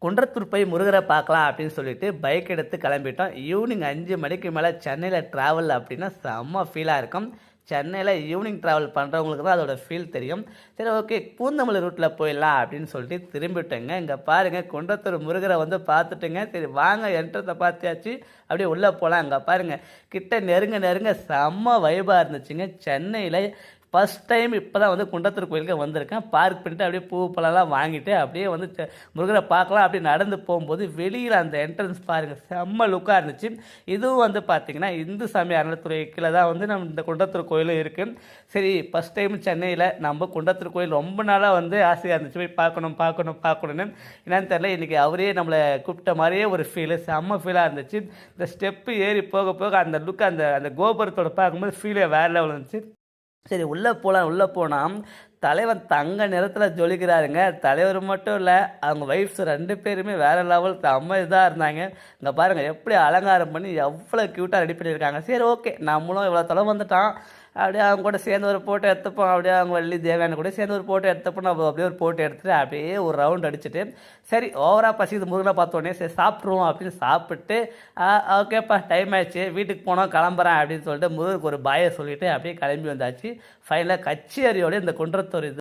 குன்றத்தூர் போய் முருகரை பார்க்கலாம் அப்படின்னு சொல்லிட்டு பைக் எடுத்து கிளம்பிட்டோம். ஈவினிங் 5 மணிக்கு மேலே சென்னையில் ட்ராவல் அப்படின்னா செம்ம ஃபீலாக இருக்கும். சென்னையில் ஈவினிங் ட்ராவல் பண்ணுறவங்களுக்கு தான் அதோட ஃபீல் தெரியும். சரி, ஓகே, பூந்தமல்லி ரூட்டில் போயிடலாம் அப்படின்னு சொல்லிட்டு திரும்பிட்டேங்க. இங்கே பாருங்கள், குன்றத்தூர் முருகரை வந்து பார்த்துட்டுங்க. சரி வாங்க, என்ட்ரத்தை பார்த்தாச்சு, அப்படியே உள்ளே போகலாம். இங்கே பாருங்கள், கிட்ட நெருங்க நெருங்க செம்ம வைபாக இருந்துச்சுங்க. சென்னையில் ஃபஸ்ட் டைம் இப்போ தான் வந்து குன்றத்தூர் கோயிலுக்கு வந்திருக்கேன். பார்க் பண்ணிட்டு அப்படியே பூ பழம்லாம் வாங்கிட்டு அப்படியே வந்து முருகரை பார்க்கலாம். அப்படியே நடந்து போகும்போது வெளியில் அந்த என்ட்ரன்ஸ் பாருங்கள், செம்ம லுக்காக இருந்துச்சு. இதுவும் வந்து பார்த்திங்கன்னா இந்து சமய அறநிலைத்துறை கீழே தான் வந்து நம்ம இந்த குன்றத்தூர் கோயிலும் இருக்குது. சரி, ஃபஸ்ட் டைம் சென்னையில் நம்ம குன்றத்தூர் கோயில் ரொம்ப நாளாக வந்து ஆசையாக இருந்துச்சு, போய் பார்க்கணும்னு. என்னன்னு தெரியல, இன்றைக்கி அவரே நம்மளை கூப்பிட்ட மாதிரியே ஒரு ஃபீலு, செம்ம ஃபீலாக இருந்துச்சு. இந்த ஸ்டெப்பு ஏறி போக போக அந்த லுக், அந்த கோபுரத்தோட பார்க்கும்போது ஃபீலே வேறு லெவல் இருந்துச்சு. சரி, உள்ளே போனால் தலைவன் தங்க நிறத்தில் ஜொலிக்கிறாருங்க. தலைவர் மட்டும் இல்லை, அவங்க ஒய்ஃப்ஸ் 2 பேருமே வேறு லெவல் செம்ம இதாக இருந்தாங்க. இங்கே பாருங்கள், எப்படி அலங்காரம் பண்ணி எவ்வளோ க்யூட்டாக ரெடி பண்ணியிருக்காங்க. சரி, ஓகே, நம்மளும் இவ்வளோ தொலை வந்துட்டான், அப்படியே அவங்க கூட சேர்ந்து ஒரு போட்டோ எடுத்துப்போம். அப்படியே அவங்க வள்ளி தேவையான கூட சேர்ந்து ஒரு போட்டோ எடுத்துப்போம். நம்ம அப்படியே ஒரு போட்டோ எடுத்துகிட்டு அப்படியே ஒரு ரவுண்ட் அடிச்சுட்டு, சரி ஓவராக பசிக்குது முருகனை பார்த்தோன்னே, சரி சாப்பிட்ருவோம் அப்படின்னு சாப்பிட்டு, ஓகேப்பா டைம் ஆயிடுச்சு, வீட்டுக்கு போனோம், கிளம்புறேன் அப்படின்னு சொல்லிட்டு முருகருக்கு ஒரு பாயை சொல்லிவிட்டு அப்படியே கிளம்பி வந்தாச்சு. ஃபைனலாக கச்சேரியோட இந்த குன்றத்தூர் இது